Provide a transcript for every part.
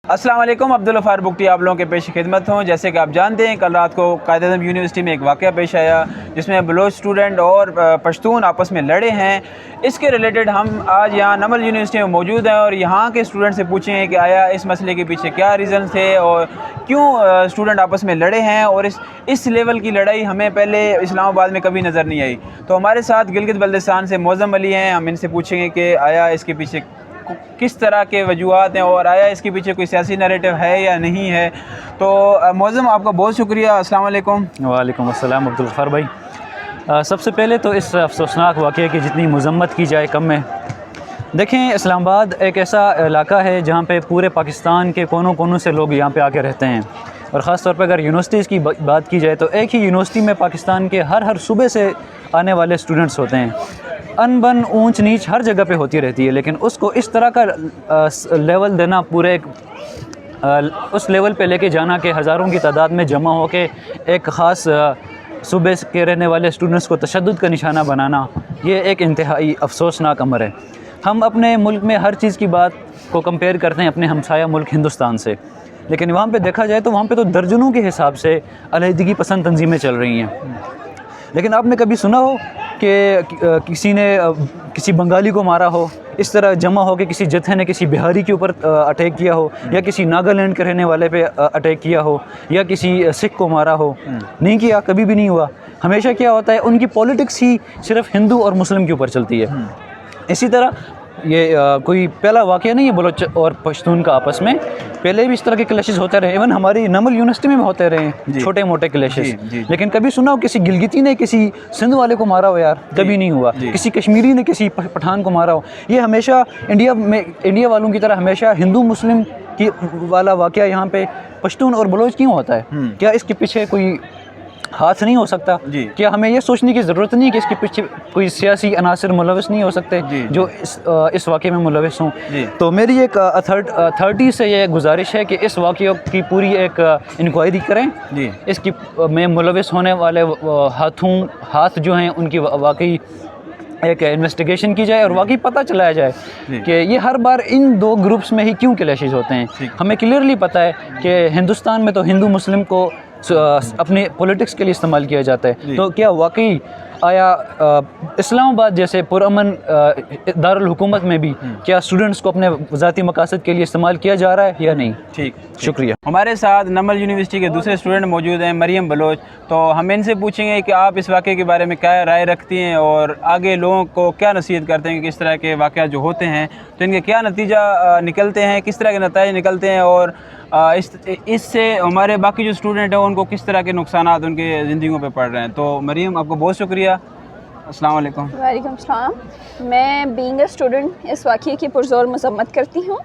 अस्सलाम वालेकुम, अब्दुल गफ्फार बुगटी आप लोगों के पेश खिदमत हूँ। जैसे कि आप जानते हैं, कल रात को कायद-ए-आज़म यूनिवर्सिटी में एक वाक़या पेश आया जिसमें बलोच स्टूडेंट और पश्तून आपस में लड़े हैं। इसके रिलेटेड हम आज यहाँ नमल यूनिवर्सिटी में मौजूद हैं और यहाँ के स्टूडेंट से पूछें कि आया इस मसले के पीछे क्या रीज़न थे और क्यों स्टूडेंट आपस में लड़े हैं, और इस लेवल की लड़ाई हमें पहले इस्लामाबाद में कभी नज़र नहीं आई। तो हमारे साथ गिलगित बल्तिस्तान से मौज़म अली हैं। हम इनसे पूछेंगे कि आया इसके पीछे किस तरह के वजूहात हैं और आया इसके पीछे कोई सियासी नैरेटिव है या नहीं है। तो मौज़म, आपका बहुत शुक्रिया। अस्सलाम वालेकुम। वालेकुम अस्सलाम अब्दुल गफ्फार भाई। सबसे पहले तो इस अफसोसनाक वाक़े की जितनी मज़म्मत की जाए कम है। देखें, इस्लामाबाद एक ऐसा इलाका है जहाँ पे पूरे पाकिस्तान के कोनों कोनों से लोग यहाँ पे आके रहते हैं, और ख़ास तौर पे अगर यूनिवर्सिटीज़ की बात की जाए तो एक ही यूनिवर्सिटी में पाकिस्तान के हर सूबे से आने वाले स्टूडेंट्स होते हैं। अनबन ऊंच नीच हर जगह पे होती रहती है, लेकिन उसको इस तरह का लेवल देना, पूरे उस लेवल पे लेके जाना कि हज़ारों की तादाद में जमा हो के एक ख़ास सूबे के रहने वाले स्टूडेंट्स को तशद्दुद का निशाना बनाना, ये एक इंतहाई अफसोसनाक अमर है। हम अपने मुल्क में हर चीज़ की बात को कंपेयर करते हैं अपने हमसाया मुल्क हिंदुस्तान से, लेकिन वहाँ पे देखा जाए तो वहाँ पे तो दर्जनों के हिसाब से अलहदगी पसंद तंजीमें चल रही हैं। लेकिन आपने कभी सुना हो कि किसी ने किसी बंगाली को मारा हो, इस तरह जमा हो कि किसी जत्थे ने किसी बिहारी के ऊपर अटैक किया हो, या किसी नागालैंड के रहने वाले पे अटैक किया हो, या किसी सिख को मारा हो? नहीं किया, कभी भी नहीं हुआ। हमेशा क्या होता है, उनकी पॉलिटिक्स ही सिर्फ हिंदू और मुस्लिम के ऊपर चलती है। इसी तरह ये कोई पहला वाक़या नहीं है बलोच और पश्तून का आपस में, पहले भी इस तरह के क्लैशेस होते रहे। इवन हमारी नमल यूनिवर्सिटी में भी होते रहे छोटे मोटे क्लैशेस, लेकिन कभी सुना हो किसी गिलगिती ने किसी सिंध वाले को मारा हो? यार कभी नहीं हुआ। किसी कश्मीरी ने किसी पठान को मारा हो? ये हमेशा इंडिया वालों की तरह हमेशा हिंदू मुस्लिम की वाला वाक़या यहाँ पे पश्तून और बलोच क्यों होता है? क्या इसके पीछे कोई हाथ नहीं हो सकता? क्या हमें ये सोचने की ज़रूरत नहीं कि इसके पीछे कोई सियासी अनासर मुलविस नहीं हो सकते जो इस वाक़े में मुलविस हों? तो मेरी एक अथॉरिटी से ये गुजारिश है कि इस वाक़े की पूरी एक इंक्वायरी करें, इसकी में मुलविस होने वाले हाथ जो हैं उनकी वाकई एक इन्वेस्टिगेशन की जाए और वाकई पता चलाया जाए कि ये हर बार इन दो ग्रुप्स में ही क्यों क्लैशेस होते हैं। हमें क्लियरली पता है कि हिंदुस्तान में तो हिंदू मुस्लिम को अपने पॉलिटिक्स के लिए इस्तेमाल किया जाता है, तो क्या वाकई आया इस्लामाबाद जैसे पुरअमन दारुल हुकूमत में भी क्या स्टूडेंट्स को अपने ज़ाती मकासद के लिए इस्तेमाल किया जा रहा है या नहीं? ठीक, शुक्रिया। हमारे साथ नमल यूनिवर्सिटी के दूसरे स्टूडेंट मौजूद हैं, मरियम बलोच। तो हम इनसे पूछेंगे कि आप इस वाक़े के बारे में क्या राय रखती हैं और आगे लोगों को क्या नसीहत करते हैं कि इस तरह के वाक़या जो होते हैं तो इनके क्या नतीजा निकलते हैं, किस तरह के नतीजे निकलते हैं, और इससे हमारे बाकी जो स्टूडेंट हैं उनको किस तरह के नुकसानात उनके ज़िंदगियों पे पड़ रहे हैं। तो मरियम, आपको बहुत शुक्रिया। अस्सलाम वालेकुम। वालेकुम सलाम। मैं बीइंग अ स्टूडेंट इस वाक़ये की पुरज़ोर मज़म्मत करती हूँ,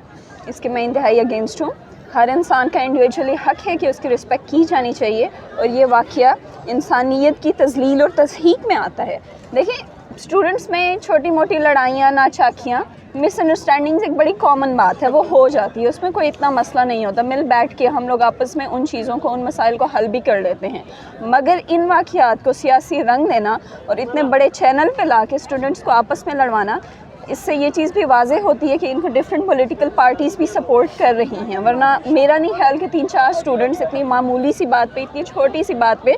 इसके मैं इंतहाई अगेंस्ट हूँ। हर इंसान का इंडिविजुअली हक़ है कि उसकी रिस्पेक्ट की जानी चाहिए, और ये वाक़या इंसानियत की तज़लील और तज़हीक में आता है। देखिए, स्टूडेंट्स में छोटी मोटी लड़ाइयाँ, नाचाकियाँ, मिसअंडरस्टैंडिंग्स एक बड़ी कॉमन बात है, वो हो जाती है, उसमें कोई इतना मसला नहीं होता। मिल बैठ के हम लोग आपस में उन चीज़ों को, उन मसाइल को हल भी कर लेते हैं। मगर इन वाक़यात को सियासी रंग देना और इतने बड़े चैनल पे ला के स्टूडेंट्स को आपस में लड़वाना, इससे ये चीज़ भी वाज़ेह होती है कि इनको डिफरेंट पॉलिटिकल पार्टीज़ भी सपोर्ट कर रही हैं। वरना मेरा नहीं ख्याल कि 3-4 स्टूडेंट्स इतनी मामूली सी बात पे, इतनी छोटी सी बात पे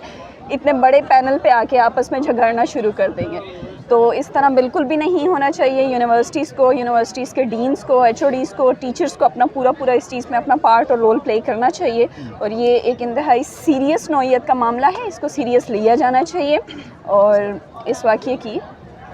इतने बड़े पैनल पे आके आपस में झगड़ना शुरू कर देंगे। तो इस तरह बिल्कुल भी नहीं होना चाहिए। यूनिवर्सिटीज़ के डीन्स को, HODs को, टीचर्स को अपना पूरा इस चीज़ में अपना पार्ट और रोल प्ले करना चाहिए, और ये एक इंतहाई सीरियस नौइयत का मामला है, इसको सीरियस लिया जाना चाहिए और इस वाक़ये की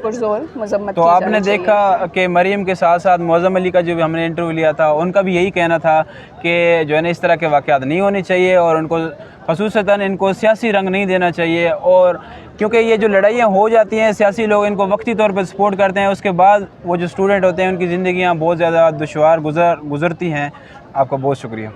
पुरज़ोर मज़म्मत तो आपने देखा कि मरियम के साथ साथ मौज़म अली का जो भी हमने इंटरव्यू लिया था, उनका भी यही कहना था कि जो है ना इस तरह के वाक़यात नहीं होने चाहिए और उनको ख़ुसूसन इनको सियासी रंग नहीं देना चाहिए। और क्योंकि ये जो लड़ाइयाँ हो जाती हैं, सियासी लोग इनको वक्ती तौर पर सपोर्ट करते हैं, उसके बाद वो जो स्टूडेंट होते हैं उनकी ज़िंदगियाँ बहुत ज़्यादा दुश्वार गुज़रती हैं। आपका बहुत शुक्रिया।